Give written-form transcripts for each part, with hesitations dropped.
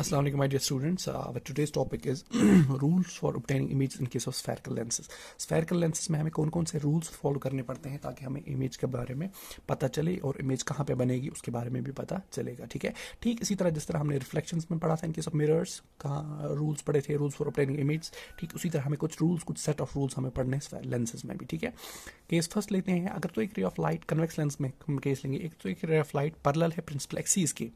Assalamu alaikum my dear students. Today's topic is rules for obtaining images in case of spherical lenses. Spherical lenses में हमें कौन कौन से rules follow करने पड़ते हैं ताकि हमें image के बारे में पता चले और image कहाँ पे बनेगी उसके बारे में भी पता चलेगा. ठीक है, ठीक इसी तरह जिस तरह हमने reflections में पढ़ा था in case of mirrors कहाँ rules पढ़े थे, rules for obtaining image, ठीक उसी तरह हमें कुछ rules, कुछ set of rules हमें पढ़ने lenses में भी. ठीक है, केस फर्स्ट लेते हैं. अगर तो एक ray of light convex lens में हम केस लेंगे, एक तो एक रे ऑफ लाइट पैरेलल है प्रिंसिपल एक्सिस के,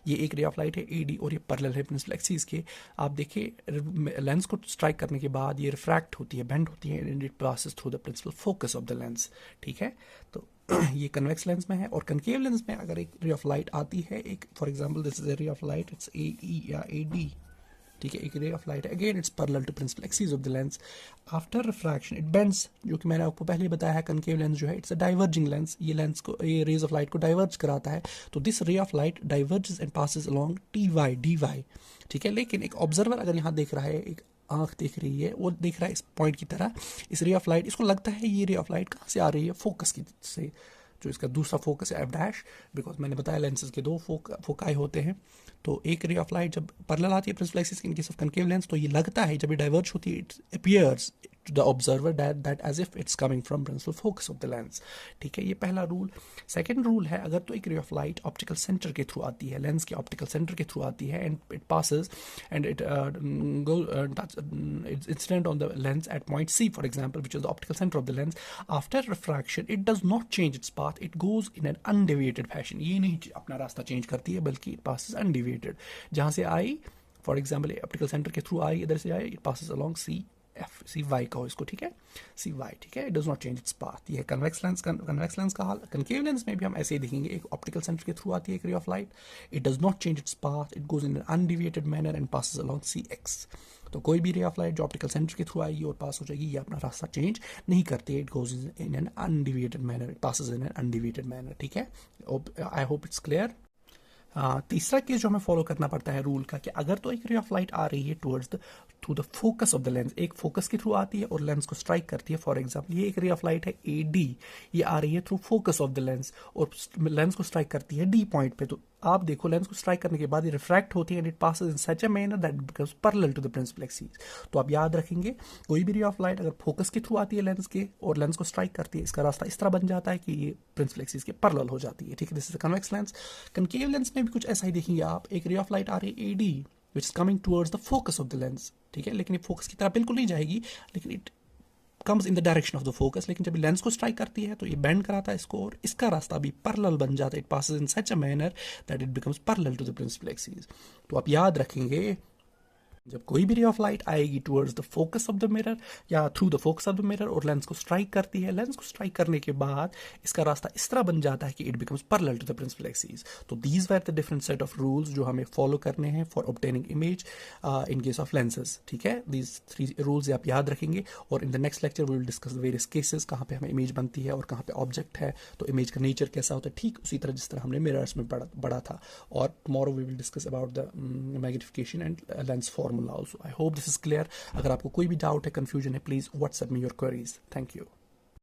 ये एक रे ऑफ लाइट है एडी और ये पैरेलल है प्रिंसिपल एक्सिस के. आप देखिए लेंस को स्ट्राइक करने के बाद ये रिफ्रैक्ट होती है, बेंड होती है and it passes through the principal focus of the lens. ठीक है, तो ये कन्वेक्स लेंस में है. और कनकेव लेंस में अगर एक रे ऑफ लाइट आती है, एक for example this is a ray of light, it's A E या ए डी. ठीक है, एक ray of light again it's parallel to principal axis of the lens. After refraction it bends, जो कि मैंने आपको पहले बताया है कनकेव लेंस जो है इट्स अ डाइवर्जिंग लेंस. ये लेंस को, ये रेज ऑफ लाइट को डाइवर्ज कराता है. तो this ray of light diverges and passes along T Y D Y. ठीक है, लेकिन एक ऑब्जर्वर अगर यहाँ देख रहा है, एक आंख देख रही है, वो देख रहा है इस पॉइंट की तरह, इस रे ऑफ लाइट, इसको लगता है ये रे ऑफ लाइट कहाँ से आ रही है, फोकस की से, जो इसका दूसरा फोकस है एफ डैश. बिकॉज मैंने बताया लेंसेज के दो फोकाई होते हैं. तो एक रे ऑफ लाइट जब पैरेलल आती है principal axis in case of concave lens, तो ये लगता है जब ये डाइवर्ज होती है, it appears to the observer that as if it's coming from principal focus of the lens. ठीक है, ये पहला रूल. सेकंड रूल है, अगर तो एक ray of light optical centre के थ्रू आती है, लेंस के ऑप्टिकल सेंटर के थ्रू आती है and it passes and it it's incident on the lens at point C for example, which is the optical center of the lens. After refraction it does not change its path, it goes in an undeviated fashion. ये नहीं अपना रास्ता change करती है बल्कि it passes undeviated. जहाँ से आई फॉर एग्जाम्पल ऑप्टिकल सेंटर के थ्रू आई, इधर से आई, it passes along C F C Y का हो इसको. ठीक है, सी वाई. ठीक है, it does not change its path. ये है कन्वेक्स लेंस का हाल. कनकेव लेंस में भी हम ऐसे ही देखेंगे, एक ऑप्टिकल सेंटर के थ्रू आती है एक ray of light, it does not change its path, it goes in an undeviated manner and passes along C X. तो कोई भी रे ऑफ लाइट जो ऑप्टिकल सेंटर के थ्रू आएगी और पास हो जाएगी, ये अपना रास्ता चेंज नहीं करती, it goes in an undeviated manner, it passes in an undeviated manner. ठीक है, आई होप इट्स क्लियर. तीसरा केस जो हमें फॉलो करना पड़ता है रूल का, कि अगर तो एक रे ऑफ लाइट आ रही है towards the through the focus of the lens, एक फोकस के थ्रू आती है और लेंस को स्ट्राइक करती है. फॉर एग्जांपल ये एक रे ऑफ लाइट है ए डी, ये आ रही है through focus of the lens और लेंस को स्ट्राइक करती है डी पॉइंट पे. तो आप देखो लेंस को स्ट्राइक करने के बाद ये रिफ्रैक्ट होती है and it passes in such a manner that becomes parallel to the principal axis. तो आप याद रखेंगे, कोई भी रे ऑफ लाइट अगर फोकस के थ्रू आती है लेंस के और लेंस को स्ट्राइक करती है, इसका रास्ता इस तरह बन जाता है कि ये प्रिंसिपल एक्सिस के पैरेलल हो जाती है. ठीक है, this is a convex lens. Concave lens में भी कुछ ऐसा ही देखेंगे आप, एक रे ऑफ लाइट आ रही है A D which is coming towards the focus of the lens. ठीक है, लेकिन ये फोकस की तरफ बिल्कुल नहीं जाएगी, लेकिन it comes in the direction of the focus. लेकिन जब लेंस को स्ट्राइक करती है तो ये बेंड कराता है इसको और इसका रास्ता भी पैरेलल बन जाता है, it passes in such a manner that it becomes parallel to the principal axis. तो आप याद रखेंगे, जब कोई भी रे ऑफ लाइट आएगी towards the focus of the mirror या through the focus of the mirror और लेंस को स्ट्राइक करती है, लेंस को स्ट्राइक करने के बाद इसका रास्ता इस तरह बन जाता है कि it becomes parallel to the principal axis. तो these were the different set of rules जो हमें फॉलो करने हैं for obtaining image in case of lenses. ठीक है, दीज 3 रूल्स आप याद रखेंगे और in the next lecture we will discuss the various cases, कहाँ पे हमें इमेज बनती है और कहाँ पे ऑब्जेक्ट है, तो इमेज का नेचर कैसा होता है, ठीक उसी तरह जिस तरह हमने मिरर्स में पढ़ा था. और tomorrow we will discuss about the magnification and lens formula also. I hope this is clear. अगर आपको कोई भी डाउट है, कंफ्यूजन है, please WhatsApp me your queries. Thank you.